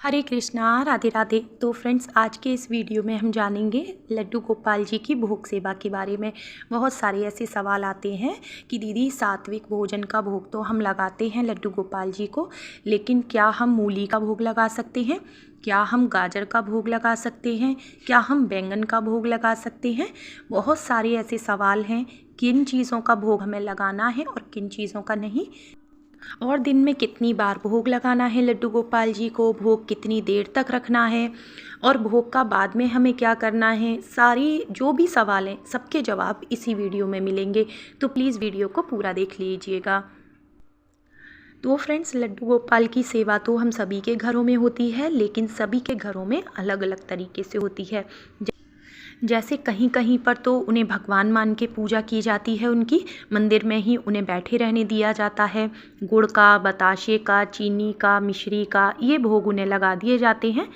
हरे कृष्णा, राधे राधे। तो फ्रेंड्स, आज के इस वीडियो में हम जानेंगे लड्डू गोपाल जी की भोग सेवा के बारे में। बहुत सारे ऐसे सवाल आते हैं कि दीदी, सात्विक भोजन का भोग तो हम लगाते हैं लड्डू गोपाल जी को, लेकिन क्या हम मूली का भोग लगा सकते हैं? क्या हम गाजर का भोग लगा सकते हैं? क्या हम बैंगन का भोग लगा सकते हैं? बहुत सारे ऐसे सवाल हैं, किन चीज़ों का भोग हमें लगाना है और किन चीज़ों का नहीं, और दिन में कितनी बार भोग लगाना है लड्डू गोपाल जी को, भोग कितनी देर तक रखना है, और भोग का बाद में हमें क्या करना है। सारी जो भी सवाल हैं सबके जवाब इसी वीडियो में मिलेंगे, तो प्लीज़ वीडियो को पूरा देख लीजिएगा। तो फ्रेंड्स, लड्डू गोपाल की सेवा तो हम सभी के घरों में होती है, लेकिन सभी के घरों में अलग अलग तरीके से होती है। जैसे कहीं कहीं पर तो उन्हें भगवान मान के पूजा की जाती है, उनकी मंदिर में ही उन्हें बैठे रहने दिया जाता है। गुड़ का, बताशे का, चीनी का, मिश्री का ये भोग उन्हें लगा दिए जाते हैं।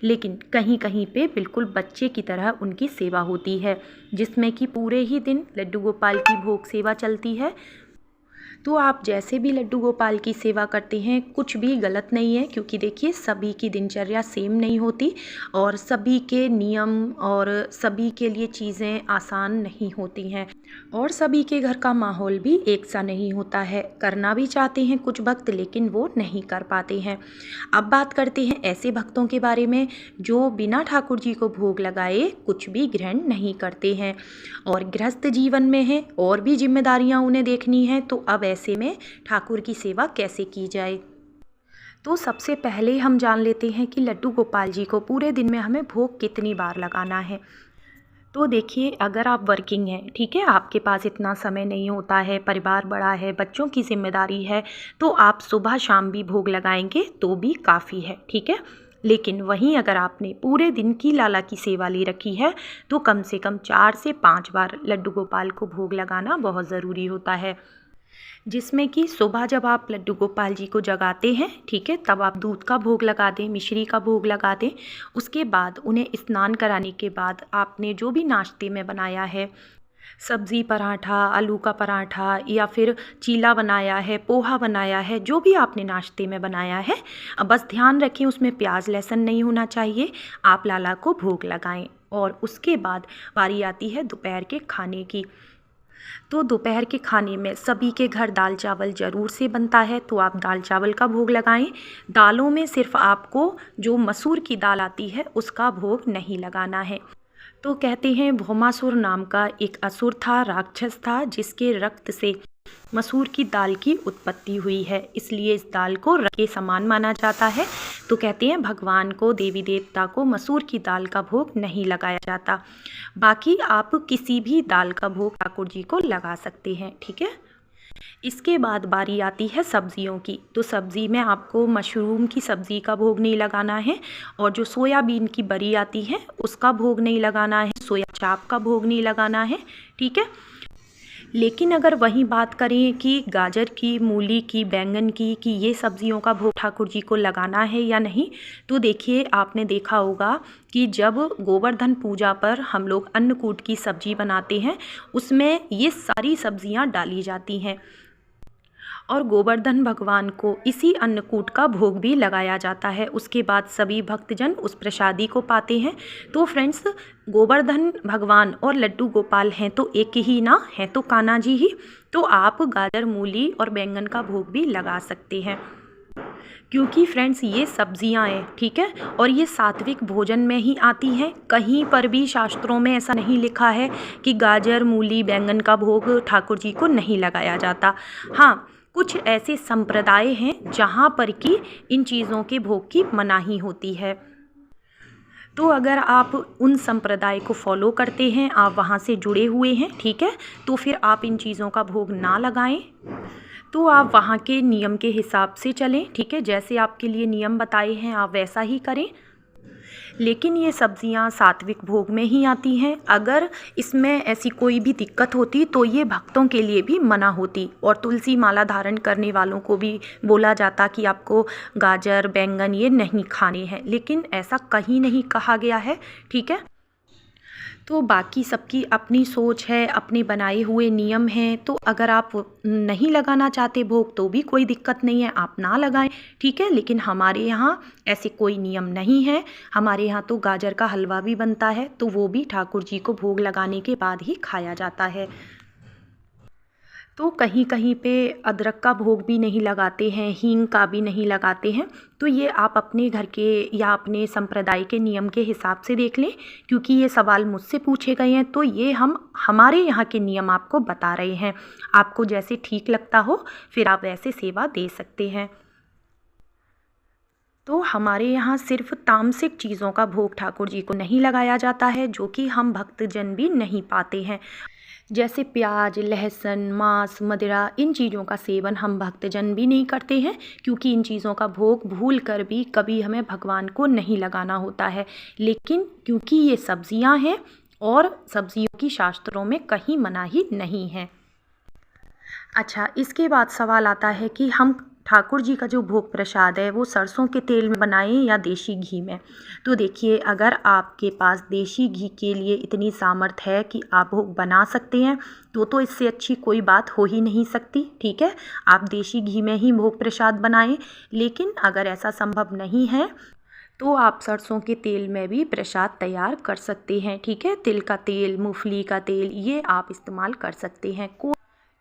लेकिन कहीं कहीं पे बिल्कुल बच्चे की तरह उनकी सेवा होती है, जिसमें कि पूरे ही दिन लड्डू गोपाल की भोग सेवा चलती है। तो आप जैसे भी लड्डू गोपाल की सेवा करते हैं, कुछ भी गलत नहीं है, क्योंकि देखिए सभी की दिनचर्या सेम नहीं होती और सभी के नियम और सभी के लिए चीज़ें आसान नहीं होती हैं, और सभी के घर का माहौल भी एक सा नहीं होता है। करना भी चाहते हैं कुछ भक्त, लेकिन वो नहीं कर पाते हैं। अब बात करते हैं ऐसे भक्तों के बारे में जो बिना ठाकुर जी को भोग लगाए कुछ भी ग्रहण नहीं करते हैं और गृहस्थ जीवन में हैं और भी जिम्मेदारियां उन्हें देखनी है। तो अब ऐसे में ठाकुर की सेवा कैसे की जाए? तो सबसे पहले हम जान लेते हैं कि लड्डू गोपाल जी को पूरे दिन में हमें भोग कितनी बार लगाना है। तो देखिए, अगर आप वर्किंग हैं, ठीक है, आपके पास इतना समय नहीं होता है, परिवार बड़ा है, बच्चों की जिम्मेदारी है, तो आप सुबह शाम भी भोग लगाएंगे तो भी काफ़ी है, ठीक है। लेकिन वहीं अगर आपने पूरे दिन की लाला की सेवा ले रखी है, तो कम से कम 4 से 5 बार लड्डू गोपाल को भोग लगाना बहुत ज़रूरी होता है। जिसमें कि सुबह जब आप लड्डू गोपाल जी को जगाते हैं, ठीक है, तब आप दूध का भोग लगा दें, मिश्री का भोग लगा दें। उसके बाद उन्हें स्नान कराने के बाद आपने जो भी नाश्ते में बनाया है, सब्ज़ी पराठा, आलू का पराठा या फिर चीला बनाया है, पोहा बनाया है, जो भी आपने नाश्ते में बनाया है, अब बस ध्यान रखें उसमें प्याज लहसुन नहीं होना चाहिए। आप लाला को भोग लगाएं और उसके बाद बारी आती है दोपहर के खाने की। तो दोपहर के खाने में सभी के घर दाल चावल ज़रूर से बनता है, तो आप दाल चावल का भोग लगाएं। दालों में सिर्फ आपको जो मसूर की दाल आती है उसका भोग नहीं लगाना है। तो कहते हैं भौमासुर नाम का एक असुर था, राक्षस था, जिसके रक्त से मसूर की दाल की उत्पत्ति हुई है, इसलिए इस दाल को रक्त के समान माना जाता है। तो कहते हैं भगवान को, देवी देवता को मसूर की दाल का भोग नहीं लगाया जाता। बाकी आप किसी भी दाल का भोग ठाकुर जी को लगा सकते हैं, ठीक है। इसके बाद बारी आती है सब्जियों की। तो सब्ज़ी में आपको मशरूम की सब्ज़ी का भोग नहीं लगाना है, और जो सोयाबीन की बरी आती है उसका भोग नहीं लगाना है, सोया चाप का भोग नहीं लगाना है, ठीक है। लेकिन अगर वहीं बात करें कि गाजर की, मूली की, बैंगन की, कि ये सब्जियों का भोग ठाकुर जी को लगाना है या नहीं, तो देखिए आपने देखा होगा कि जब गोवर्धन पूजा पर हम लोग अन्नकूट की सब्जी बनाते हैं, उसमें ये सारी सब्जियां डाली जाती हैं और गोवर्धन भगवान को इसी अन्नकूट का भोग भी लगाया जाता है। उसके बाद सभी भक्तजन उस प्रसादी को पाते हैं। तो फ्रेंड्स, गोवर्धन भगवान और लड्डू गोपाल हैं तो एक ही ना, हैं तो कान्हा जी ही। तो आप गाजर, मूली और बैंगन का भोग भी लगा सकते हैं, क्योंकि फ्रेंड्स ये सब्जियां हैं, ठीक है, और ये सात्विक भोजन में ही आती हैं। कहीं पर भी शास्त्रों में ऐसा नहीं लिखा है कि गाजर, मूली, बैंगन का भोग ठाकुर जी को नहीं लगाया जाता। हाँ, कुछ ऐसे संप्रदाय हैं जहाँ पर कि इन चीज़ों के भोग की मनाही होती है। तो अगर आप उन संप्रदाय को फॉलो करते हैं, आप वहाँ से जुड़े हुए हैं, ठीक है, तो फिर आप इन चीज़ों का भोग ना लगाएं। तो आप वहाँ के नियम के हिसाब से चलें, ठीक है, जैसे आपके लिए नियम बताए हैं आप वैसा ही करें। लेकिन ये सब्जियां सात्विक भोग में ही आती हैं। अगर इसमें ऐसी कोई भी दिक्कत होती तो ये भक्तों के लिए भी मना होती, और तुलसी माला धारण करने वालों को भी बोला जाता कि आपको गाजर, बैंगन ये नहीं खाने हैं, लेकिन ऐसा कहीं नहीं कहा गया है, ठीक है। तो बाकी सबकी अपनी सोच है, अपने बनाए हुए नियम हैं, तो अगर आप नहीं लगाना चाहते भोग तो भी कोई दिक्कत नहीं है, आप ना लगाएं, ठीक है। लेकिन हमारे यहाँ ऐसे कोई नियम नहीं है। हमारे यहाँ तो गाजर का हलवा भी बनता है, तो वो भी ठाकुर जी को भोग लगाने के बाद ही खाया जाता है। तो कहीं कहीं पे अदरक का भोग भी नहीं लगाते हैं, हींग का भी नहीं लगाते हैं। तो ये आप अपने घर के या अपने संप्रदाय के नियम के हिसाब से देख लें, क्योंकि ये सवाल मुझसे पूछे गए हैं, तो ये हम हमारे यहाँ के नियम आपको बता रहे हैं। आपको जैसे ठीक लगता हो फिर आप वैसे सेवा दे सकते हैं। तो हमारे यहाँ सिर्फ तामसिक चीज़ों का भोग ठाकुर जी को नहीं लगाया जाता है, जो कि हम भक्तजन भी नहीं पाते हैं। जैसे प्याज, लहसुन, मांस, मदिरा, इन चीज़ों का सेवन हम भक्तजन भी नहीं करते हैं, क्योंकि इन चीज़ों का भोग भूल कर भी कभी हमें भगवान को नहीं लगाना होता है। लेकिन क्योंकि ये सब्जियां हैं और सब्जियों की शास्त्रों में कहीं मनाही नहीं है। अच्छा, इसके बाद सवाल आता है कि हम ठाकुर जी का जो भोग प्रसाद है वो सरसों के तेल में बनाएं या देसी घी में। तो देखिए, अगर आपके पास देसी घी के लिए इतनी सामर्थ्य है कि आप भोग बना सकते हैं तो इससे अच्छी कोई बात हो ही नहीं सकती, ठीक है। आप देसी घी में ही भोग प्रसाद बनाएं। लेकिन अगर ऐसा संभव नहीं है तो आप सरसों के तेल में भी प्रसाद तैयार कर सकते हैं, ठीक है। तिल का तेल, मूंगफली का तेल, ये आप इस्तेमाल कर सकते हैं।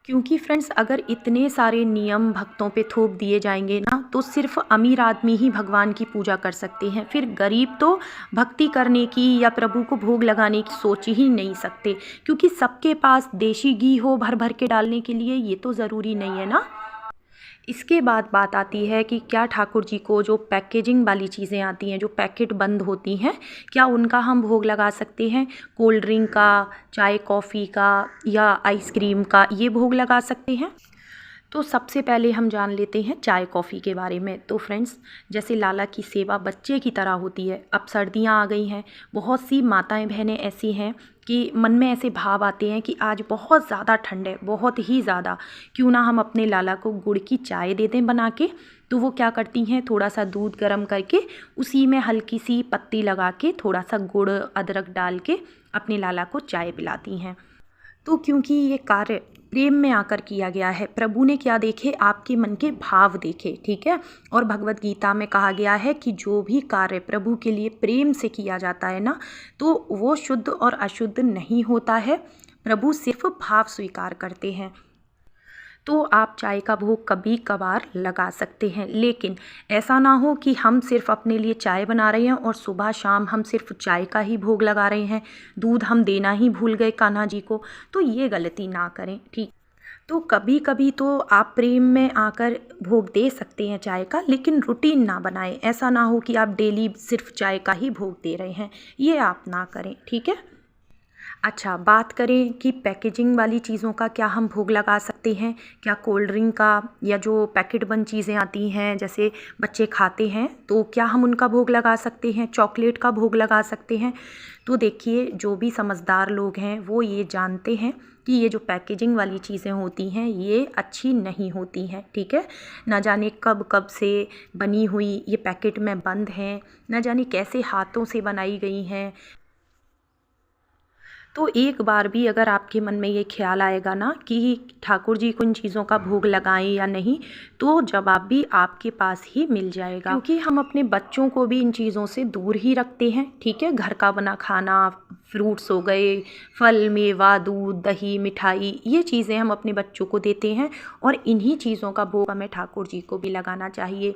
क्योंकि फ्रेंड्स, अगर इतने सारे नियम भक्तों पे थोप दिए जाएंगे ना, तो सिर्फ अमीर आदमी ही भगवान की पूजा कर सकते हैं। फिर गरीब तो भक्ति करने की या प्रभु को भोग लगाने की सोच ही नहीं सकते, क्योंकि सबके पास देशी घी हो भर भर के डालने के लिए, ये तो ज़रूरी नहीं है ना। इसके बाद बात आती है कि क्या ठाकुर जी को जो पैकेजिंग वाली चीज़ें आती हैं, जो पैकेट बंद होती हैं, क्या उनका हम भोग लगा सकते हैं? कोल्ड ड्रिंक का, चाय कॉफ़ी का या आइसक्रीम का, ये भोग लगा सकते हैं। तो सबसे पहले हम जान लेते हैं चाय कॉफ़ी के बारे में। तो फ्रेंड्स, जैसे लाला की सेवा बच्चे की तरह होती है, अब सर्दियाँ आ गई हैं, बहुत सी माताएं बहनें ऐसी हैं कि मन में ऐसे भाव आते हैं कि आज बहुत ज़्यादा ठंड है, बहुत ही ज़्यादा, क्यों ना हम अपने लाला को गुड़ की चाय दे दें बना के। तो वो क्या करती हैं, थोड़ा सा दूध गर्म करके उसी में हल्की सी पत्ती लगा के थोड़ा सा गुड़ अदरक डाल के अपने लाला को चाय पिलाती हैं। तो क्योंकि ये कार्य प्रेम में आकर किया गया है, प्रभु ने क्या देखे, आपके मन के भाव देखे, ठीक है। और भगवत गीता में कहा गया है कि जो भी कार्य प्रभु के लिए प्रेम से किया जाता है ना, तो वो शुद्ध और अशुद्ध नहीं होता है। प्रभु सिर्फ भाव स्वीकार करते हैं। तो आप चाय का भोग कभी कभार लगा सकते हैं, लेकिन ऐसा ना हो कि हम सिर्फ अपने लिए चाय बना रहे हैं और सुबह शाम हम सिर्फ चाय का ही भोग लगा रहे हैं, दूध हम देना ही भूल गए कान्हा जी को। तो ये गलती ना करें, ठीक। तो कभी कभी तो आप प्रेम में आकर भोग दे सकते हैं चाय का, लेकिन रूटीन ना बनाएं। ऐसा ना हो कि आप डेली सिर्फ चाय का ही भोग दे रहे हैं, ये आप ना करें, ठीक है। अच्छा, बात करें कि पैकेजिंग वाली चीज़ों का क्या हम भोग लगा सकते हैं? क्या कोल्ड ड्रिंक का या जो पैकेट बंद चीज़ें आती हैं, जैसे बच्चे खाते हैं, तो क्या हम उनका भोग लगा सकते हैं? चॉकलेट का भोग लगा सकते हैं? तो देखिए, जो भी समझदार लोग हैं वो ये जानते हैं कि ये जो पैकेजिंग वाली चीज़ें होती हैं ये अच्छी नहीं होती हैं, ठीक है। ना जाने कब कब से बनी हुई ये पैकेट में बंद हैं, ना जाने कैसे हाथों से बनाई गई हैं। तो एक बार भी अगर आपके मन में ये ख्याल आएगा ना कि ठाकुर जी को इन चीज़ों का भोग लगाएं या नहीं, तो जवाब भी आपके पास ही मिल जाएगा, क्योंकि हम अपने बच्चों को भी इन चीज़ों से दूर ही रखते हैं, ठीक है। घर का बना खाना, फ्रूट्स हो गए, फल, मेवा, दूध, दही, मिठाई, ये चीज़ें हम अपने बच्चों को देते हैं, और इन्हीं चीज़ों का भोग हमें ठाकुर जी को भी लगाना चाहिए।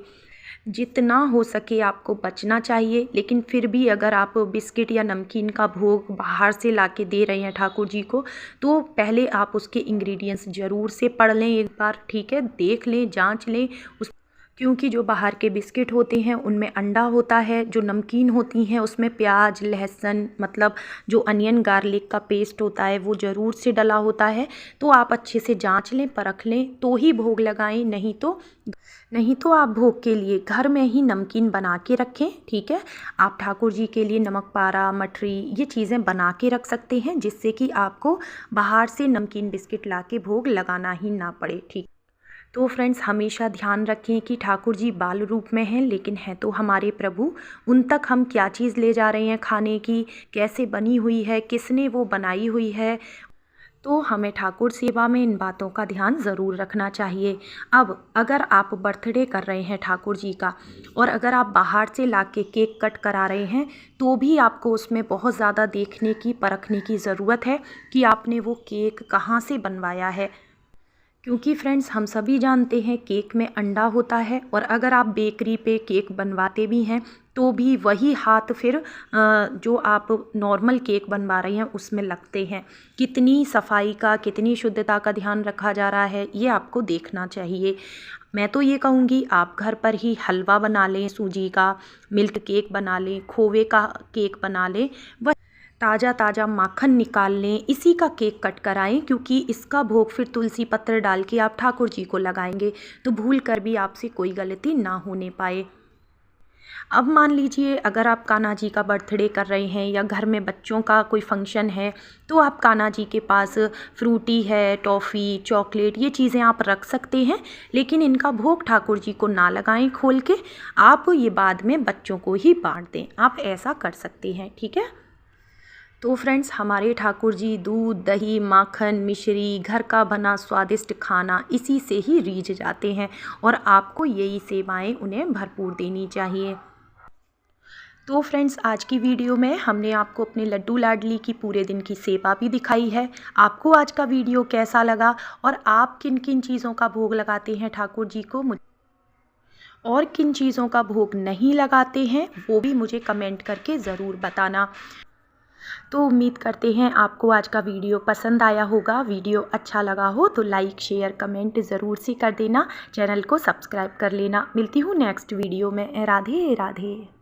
जितना हो सके आपको बचना चाहिए, लेकिन फिर भी अगर आप बिस्किट या नमकीन का भोग बाहर से लाके दे रहे हैं ठाकुर जी को, तो पहले आप उसके इंग्रेडिएंट्स ज़रूर से पढ़ लें एक बार, ठीक है। देख लें, जांच लें उस, क्योंकि जो बाहर के बिस्किट होते हैं उनमें अंडा होता है, जो नमकीन होती हैं उसमें प्याज, लहसुन, मतलब जो अनियन गार्लिक का पेस्ट होता है वो ज़रूर से डला होता है। तो आप अच्छे से जांच लें, परख लें, तो ही भोग लगाएं, नहीं तो आप भोग के लिए घर में ही नमकीन बना के रखें, ठीक है। आप ठाकुर जी के लिए नमक पारा, मठरी, ये चीज़ें बना के रख सकते हैं, जिससे कि आपको बाहर से नमकीन बिस्किट ला के भोग लगाना ही ना पड़े, ठीक। तो फ्रेंड्स हमेशा ध्यान रखें कि ठाकुर जी बाल रूप में हैं लेकिन हैं तो हमारे प्रभु। उन तक हम क्या चीज़ ले जा रहे हैं खाने की, कैसे बनी हुई है, किसने वो बनाई हुई है, तो हमें ठाकुर सेवा में इन बातों का ध्यान ज़रूर रखना चाहिए। अब अगर आप बर्थडे कर रहे हैं ठाकुर जी का और अगर आप बाहर से ला के केक कट करा रहे हैं तो भी आपको उसमें बहुत ज़्यादा देखने की परखने की ज़रूरत है कि आपने वो केक कहाँ से बनवाया है। क्योंकि फ्रेंड्स हम सभी जानते हैं केक में अंडा होता है और अगर आप बेकरी पे केक बनवाते भी हैं तो भी वही हाथ फिर जो आप नॉर्मल केक बनवा रहे हैं उसमें लगते हैं। कितनी सफाई का, कितनी शुद्धता का ध्यान रखा जा रहा है ये आपको देखना चाहिए। मैं तो ये कहूँगी आप घर पर ही हलवा बना लें, सूजी का मिल्क केक बना लें, खोवे का केक बना लें, ताज़ा ताज़ा माखन निकाल लें, इसी का केक कट कराएं क्योंकि इसका भोग फिर तुलसी पत्र डाल के आप ठाकुर जी को लगाएंगे तो भूल कर भी आपसे कोई गलती ना होने पाए। अब मान लीजिए अगर आप कान्हा जी का बर्थडे कर रहे हैं या घर में बच्चों का कोई फंक्शन है तो आप कान्हा जी के पास फ्रूटी है, टॉफ़ी, चॉकलेट, ये चीज़ें आप रख सकते हैं लेकिन इनका भोग ठाकुर जी को ना लगाएं खोल के। आप ये बाद में बच्चों को ही बांट दें, आप ऐसा कर सकते हैं, ठीक है। तो फ्रेंड्स हमारे ठाकुर जी दूध, दही, माखन, मिश्री, घर का बना स्वादिष्ट खाना इसी से ही रीझ जाते हैं और आपको यही सेवाएं उन्हें भरपूर देनी चाहिए। तो फ्रेंड्स आज की वीडियो में हमने आपको अपने लड्डू लाडली की पूरे दिन की सेवा भी दिखाई है। आपको आज का वीडियो कैसा लगा और आप किन किन चीज़ों का भोग लगाते हैं ठाकुर जी को और किन चीज़ों का भोग नहीं लगाते हैं वो भी मुझे कमेंट करके ज़रूर बताना। तो उम्मीद करते हैं आपको आज का वीडियो पसंद आया होगा। वीडियो अच्छा लगा हो तो लाइक, शेयर, कमेंट ज़रूर से कर देना। चैनल को सब्सक्राइब कर लेना। मिलती हूँ नेक्स्ट वीडियो में। राधे राधे।